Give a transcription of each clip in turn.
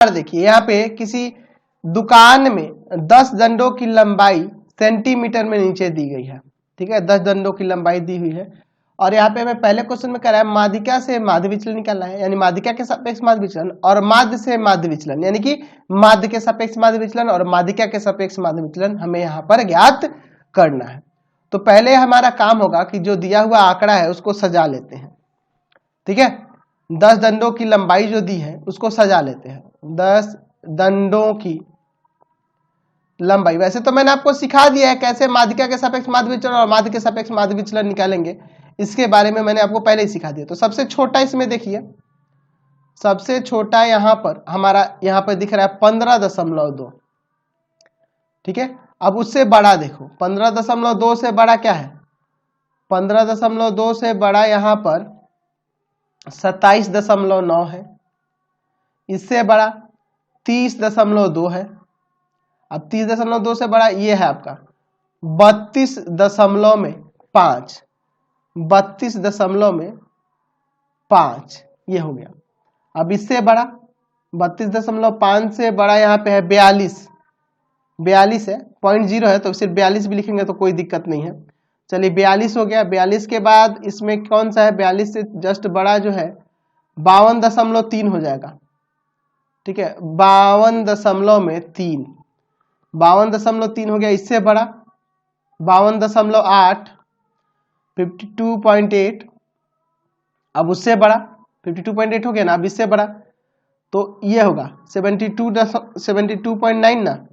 देखिए यहाँ पे किसी दुकान में 10 डंडों की लंबाई सेंटीमीटर में नीचे दी गई है, ठीक है, 10 डंडों की लंबाई दी हुई है। और यहाँ पे हमें पहले क्वेश्चन में कह रहा है माध्यिका से माध्य विचलन निकालना है, यानी माध्यिका के सापेक्ष माध्य विचलन, और माध्य से माध्य विचलन, यानी कि माध्य के सापेक्ष माध्य विचलन और माध्यिका के सापेक्ष माध्य विचलन हमें यहाँ पर ज्ञात करना है। तो पहले हमारा काम होगा कि जो दिया हुआ आंकड़ा है उसको सजा लेते हैं, ठीक है। 10 डंडों की लंबाई जो दी है उसको सजा लेते हैं। 10 डंडों की लंबाई, वैसे तो मैंने आपको सिखा दिया है कैसे माध्यिका के सापेक्ष माध्य विचलन और माध्य के सापेक्ष माध्य विचलन निकालेंगे, इसके बारे में मैंने आपको पहले ही सिखा दिया। तो सबसे छोटा इसमें देखिए, सबसे छोटा यहाँ पर हमारा यहाँ पर दिख रहा है 15.2, ठीक है। अब उससे बड़ा देखो, 15.2 से बड़ा क्या है, 15.2 से बड़ा यहाँ पर 27.9 है, इससे बड़ा 30.2 है। अब 30.2 से बड़ा ये है आपका 32.5, 32.5 ये हो गया। अब इससे बड़ा 32.5 से बड़ा यहाँ पे है 42 है, 0.0 है तो सिर्फ 42 भी लिखेंगे तो कोई दिक्कत नहीं है। चलिए 42 हो गया। 42 के बाद इसमें कौन सा है, 42 से जस्ट बड़ा जो है 52.3 हो जाएगा, ठीक है, 52.3 हो गया। इससे बड़ा 52.8, 52.8। अब उससे बड़ा 52.8 हो गया ना। अब इससे बड़ा तो ये होगा 72.9 ना,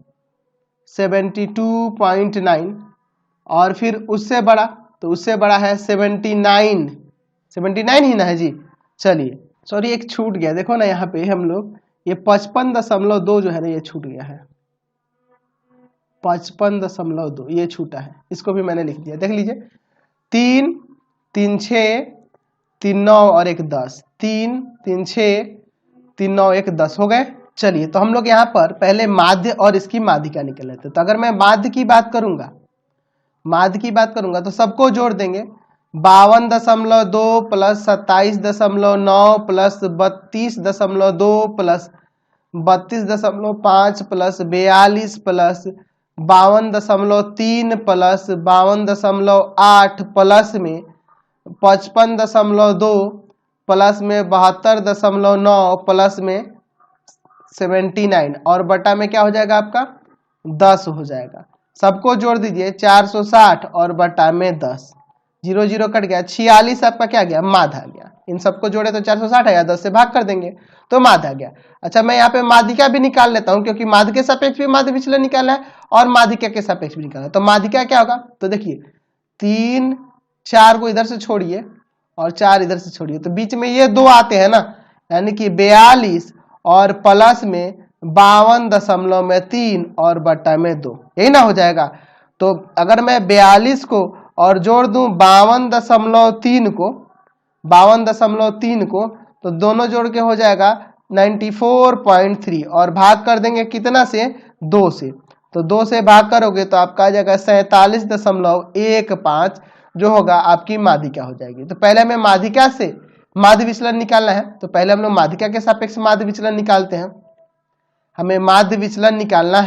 72.9। और फिर उससे बड़ा, तो उससे बड़ा है 79 ही ना है जी। चलिए सॉरी एक छूट गया, देखो ना यहाँ पे हम लोग ये 55.2 जो है ना ये छूट गया है, 55.2 ये छूटा है, इसको भी मैंने लिख दिया। देख लीजिए 3 3 6 3 9 और 1 10, 3 3 6 3 9 1 10 हो गए। चलिए तो हम लोग यहाँ पर पहले माध्य और इसकी माध्यिका निकल लेते हैं। तो अगर मैं माध्य की बात करूंगा, तो सबको जोड़ देंगे। 52.2 plus 27.9 plus 32.2 plus 32.5 plus 42 plus 52.3 plus 52.8 plus में 55.2 प्लस में 72.9 प्लस में 79 और बटा में क्या हो जाएगा आपका 10 हो जाएगा। सबको जोड़ दीजिए 460 और बटा में 10, 0 0 कट गया, 46 आपका क्या गया, माध्य आ गया। इन सबको जोड़े तो 460 आया, 10 से भाग कर देंगे तो माध्य आ गया। अच्छा मैं यहाँ पे माध्यिका भी निकाल लेता हूँ, क्योंकि माध्य के सापेक्ष भी माध्य विचलन निकालना है और माध्यिका के सापेक्ष भी निकालना है। तो माध्यिका क्या होगा, तो देखिए 3 4 को इधर से छोड़िए और 4 इधर से छोड़िए, तो बीच में ये 2 आते हैं ना, यानी कि 42 और प्लस में 52.3 और बटा में 2, यही ना हो जाएगा। तो अगर मैं 42 को और जोड़ दूं 52.3 को, तो दोनों जोड़ के हो जाएगा 94.3 और भाग कर देंगे कितना से, 2 से। तो 2 से भाग करोगे तो आपका आ जाएगा 47.15 जो होगा आपकी माध्यिका हो जाएगी। तो पहले हमें माध्यिका से माध्य विचलन निकालना है, तो पहले हम लोग माध्यिका के सापेक्ष माध्य विचलन निकालते हैं। हमें माध्य विचलन निकालना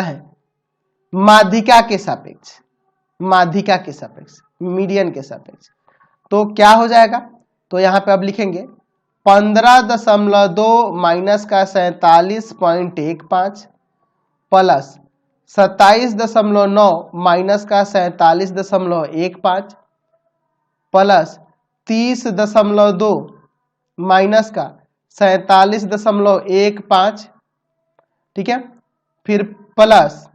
है, माध्यिका के सापेक्ष, मीडियन के सापेक्ष। तो क्या हो जाएगा, तो यहाँ पे अब लिखेंगे 15.2 माइनस का 47.15 प्लस 27.9 माइनस का 47.15 प्लस 30.2 माइनस का 47.15, ठीक है, फिर प्लस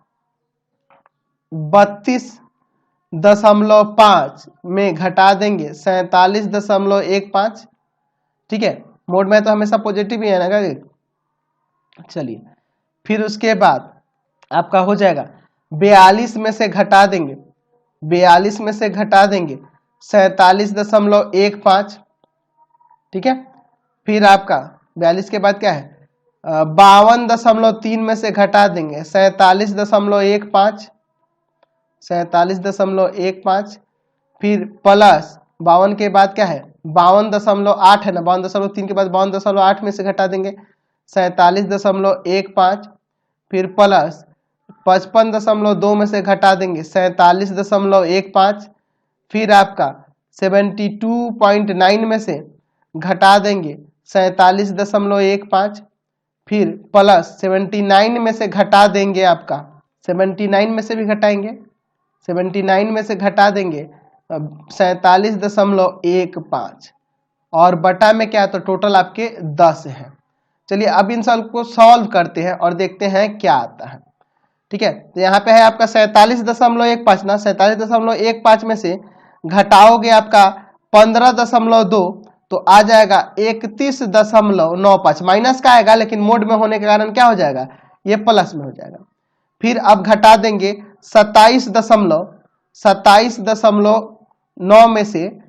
32.5 में घटा देंगे 47.15, ठीक है। मोड में तो हमेशा पॉजिटिव ही है ना। चलिए फिर उसके बाद आपका हो जाएगा 42 में से घटा देंगे 47.15, ठीक है। फिर आपका 42 के बाद क्या है 52.3 में से घटा देंगे 47.15, फिर प्लस 52 के बाद क्या है 52.8 है ना, 52.3 के बाद 52.8 में से घटा देंगे 47.15, फिर प्लस 55.2 में से घटा देंगे 47.15, फिर आपका 72.9 में से घटा देंगे 47.15, फिर प्लस 79 में से घटा देंगे आपका 79 में से भी घटाएंगे 79 में से घटा देंगे 47.15 और बटा में क्या है तो टोटल आपके 10 है। चलिए अब इन सब को सॉल्व करते हैं और देखते हैं क्या आता है। ठीक है, तो यहाँ पे है आपका 47.15 ना, 47.15 में से घटाओगे आपका 15.2 तो आ जाएगा 31.95, माइनस का आएगा लेकिन मोड में होने के कारण क्या हो जाएगा, ये प्लस में हो जाएगा। फिर अब घटा देंगे 27.9 में से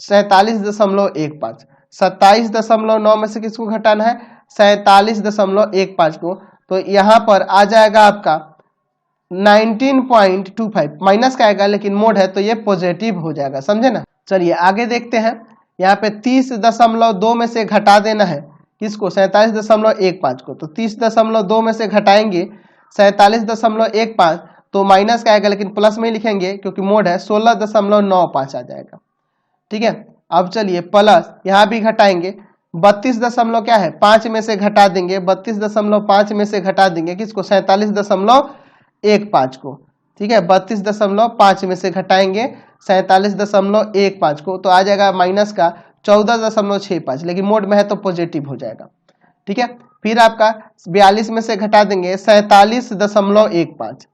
47.15, 27.9 में से किसको घटाना है, 47.15 को, तो यहाँ पर आ जाएगा आपका 19.25, माइनस का आएगा लेकिन मोड है तो ये पॉजिटिव हो जाएगा, समझे ना। चलिए आगे देखते हैं, यहाँ पे 30.2 में से घटा देना है किसको, 47.15 को, तो 30.2 में से घटाएंगे 47.15 तो माइनस का आएगा लेकिन प्लस में ही लिखेंगे क्योंकि मोड है, 16.95 आ जाएगा। ठीक है, अब चलिए प्लस यहाँ भी घटाएंगे 5 में से घटा देंगे 32.5 में से घटा देंगे किसको, 47.15 को। ठीक है, 32.5 में से घटाएंगे 47.15 को तो आ जाएगा माइनस का 14.65, लेकिन मोड में है तो पॉजिटिव हो जाएगा। ठीक है, फिर आपका 42 में से घटा देंगे 47.15,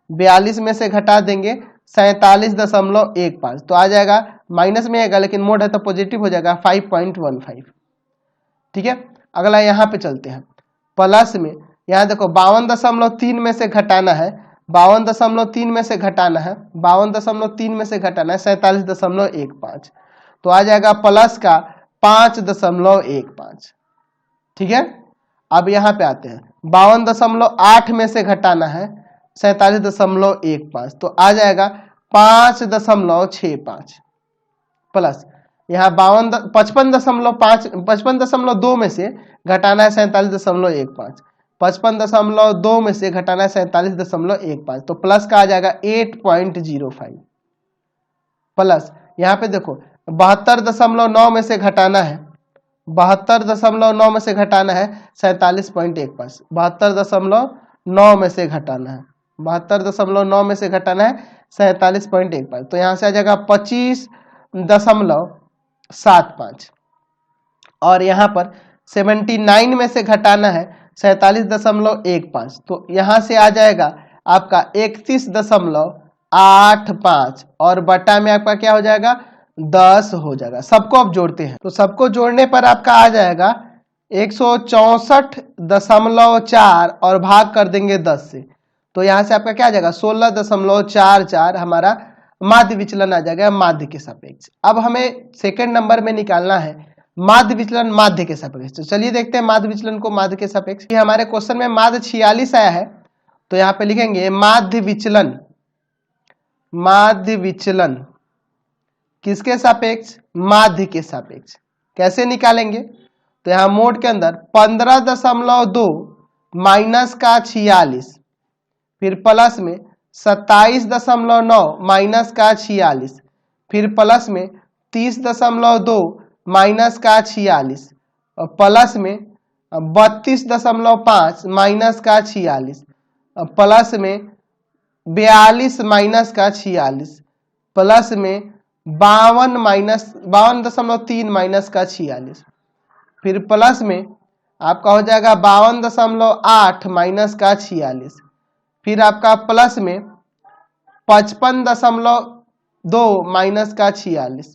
42 में से घटा देंगे 47.15 तो आ जाएगा, माइनस में आएगा लेकिन मोड है तो पॉजिटिव हो जाएगा 5.15। ठीक है, अगला यहाँ पे चलते हैं, प्लस में यहाँ देखो 52.3 में से घटाना है 52.3 में से घटाना है 52.3 में से घटाना है 47.15 तो आ जाएगा प्लस का 5.15। ठीक है, अब यहाँ पे आते हैं 52.8 में से घटाना है 47.15 तो आ जाएगा 5.65 प्लस यहाँ 55.2 में से घटाना है 47.15, 55.2 में से घटाना है 47.15 तो प्लस का आ जाएगा 8.05 प्लस यहाँ पे देखो 72.9 में से घटाना है 72.9 में से घटाना है 47.15, 72.9 में से घटाना है 72.9 में से घटाना है 47.15 तो यहाँ से आ जाएगा 25.75 और यहाँ पर 79 में से घटाना है 47.15 तो यहाँ से आ जाएगा आपका 31.85 और बटा में आपका क्या हो जाएगा 10 हो जाएगा। सबको अब जोड़ते हैं तो सबको जोड़ने पर आपका आ जाएगा 164.4 और भाग कर देंगे 10 से तो यहाँ से आपका क्या आ जाएगा 16.44 हमारा माध्य विचलन आ जाएगा माध्य के सापेक्ष। अब हमें सेकंड नंबर में निकालना है माध्य विचलन माध्य के सापेक्ष। तो चलिए देखते हैं माध्य विचलन को माध्य के सापेक्ष। ये हमारे क्वेश्चन में माध्य 46 आया है तो यहाँ पे लिखेंगे माध्य विचलन किसके सापेक्ष, माध्य के सापेक्ष। कैसे निकालेंगे तो यहाँ मोड के अंदर 15.2 माइनस का 46 फिर प्लस में 27.9 माइनस का 46 फिर प्लस में 30.2 माइनस का 46 और प्लस में 32.5 माइनस का 46 और प्लस में 42 माइनस का 46 प्लस में 52.3 माइनस का 46 फिर प्लस में आपका हो जाएगा 52.8 माइनस का 46 फिर आपका प्लस में 55.2 माइनस का 46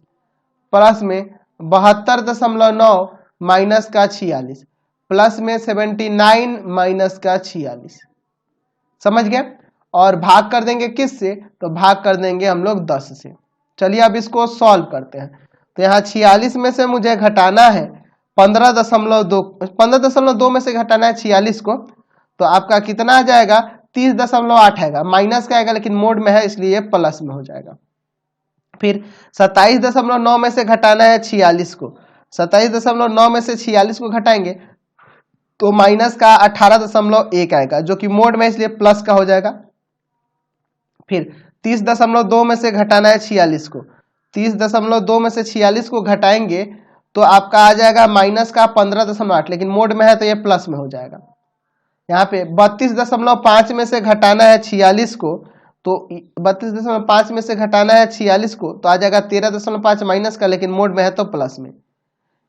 प्लस में 72.9 माइनस का 46 प्लस में 79 माइनस का 46। समझ गए। और भाग कर देंगे किस से तो भाग कर देंगे हम लोग 10 से। चलिए अब इसको सॉल्व करते हैं। तो यहाँ 46 में से मुझे घटाना है 15.2 में से घटाना है 46 को तो आपका कितना आ जाएगा 30.8 आएगा, माइनस का आएगा लेकिन मोड में है इसलिए प्लस में हो जाएगा। फिर 27.9 में से घटाना है 46 को, 27.9 में से 46 को घटाएंगे तो माइनस का 18.1 आएगा, जो कि मोड में इसलिए प्लस का हो जाएगा। फिर 30.2 में से घटाना है 46 को, 30.2 में से 46 को घटाएंगे तो आपका आ जाएगा माइनस का 15.8, लेकिन मोड में है तो ये प्लस में हो जाएगा। यहाँ पे 32.5 में से घटाना है 46 को, तो 32.5 में से घटाना है 46 को तो आ जाएगा 13.5 माइनस का, लेकिन मोड में है तो प्लस में।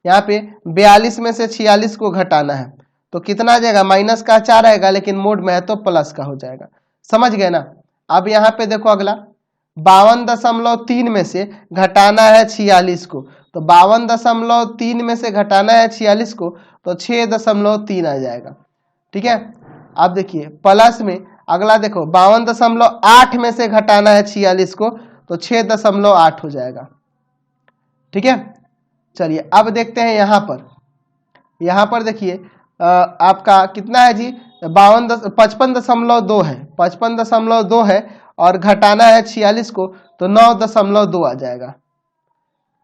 यहाँ पे 42 में से 46 को घटाना है तो कितना आ जाएगा, माइनस का 4 आएगा, लेकिन मोड में है तो प्लस का हो जाएगा। समझ गए ना। अब यहाँ पे देखो अगला 52.3 में से घटाना है 46 को, तो 52.3 में से घटाना है 46 को तो 6.3 आ जाएगा। ठीक है। अब देखिए प्लस में अगला देखो 52.8 में से घटाना है 46 को तो 6.8 हो जाएगा। ठीक है। चलिए अब देखते हैं यहाँ पर देखिए आपका कितना है जी, 55.2 है, 55.2 है और घटाना है 46 को तो 9.2 आ जाएगा।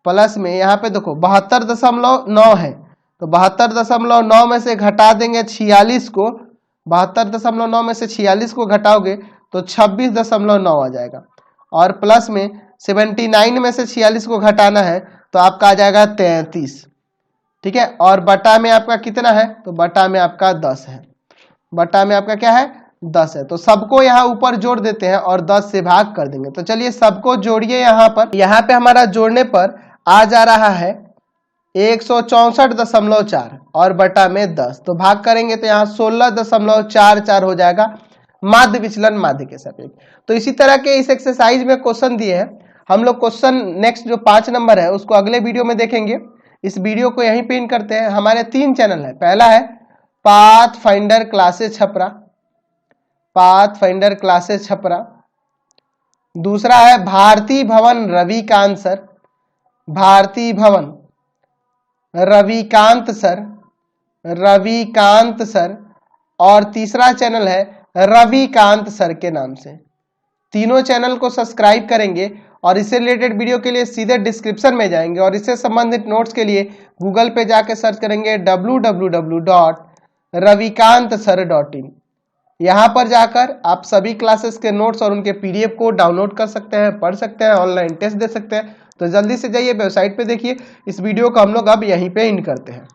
प्लस में यहाँ पे देखो 72.9 है, तो 72.9 में से घटा देंगे 46 को, 72.9 में से 46 को घटाओगे तो 26.9 आ जाएगा। और प्लस में 79 में से 46 को घटाना है तो आपका आ जाएगा 33। ठीक है। और बटा में आपका कितना है, तो बटा में आपका 10 है, बटा में आपका क्या है 10 है। तो सबको यहाँ ऊपर जोड़ देते हैं और 10 से भाग कर देंगे। तो चलिए सबको जोड़िए यहाँ पे हमारा जोड़ने पर आ जा रहा है 164.4 और बटा में 10, तो भाग करेंगे तो यहाँ 16.44 हो जाएगा माध्य विचलन माध्य के सापेक्ष। तो इसी तरह के इस एक्सरसाइज में क्वेश्चन दिए हैं। हम लोग क्वेश्चन नेक्स्ट जो 5 नंबर है उसको अगले वीडियो में देखेंगे। इस वीडियो को यहीं पे इन करते हैं। हमारे 3 चैनल है, पहला है path finder classes Chhapra, path finder classes Chhapra, दूसरा है भारती भवन रविकांत सर, भारती भवन रविकांत सर, रविकांत सर, और तीसरा चैनल है रविकांत सर के नाम से। तीनों चैनल को सब्सक्राइब करेंगे और इससे रिलेटेड वीडियो के लिए सीधे डिस्क्रिप्शन में जाएंगे और इससे संबंधित नोट्स के लिए गूगल पे जाके सर्च करेंगे www.ravikantsir.in। यहाँ पर जाकर आप सभी क्लासेस के नोट्स और उनके पीडीएफ को डाउनलोड कर सकते हैं, पढ़ सकते हैं, ऑनलाइन टेस्ट दे सकते हैं। तो जल्दी से जाइए वेबसाइट पे देखिए। इस वीडियो को हम लोग अब यहीं पे एंड करते हैं।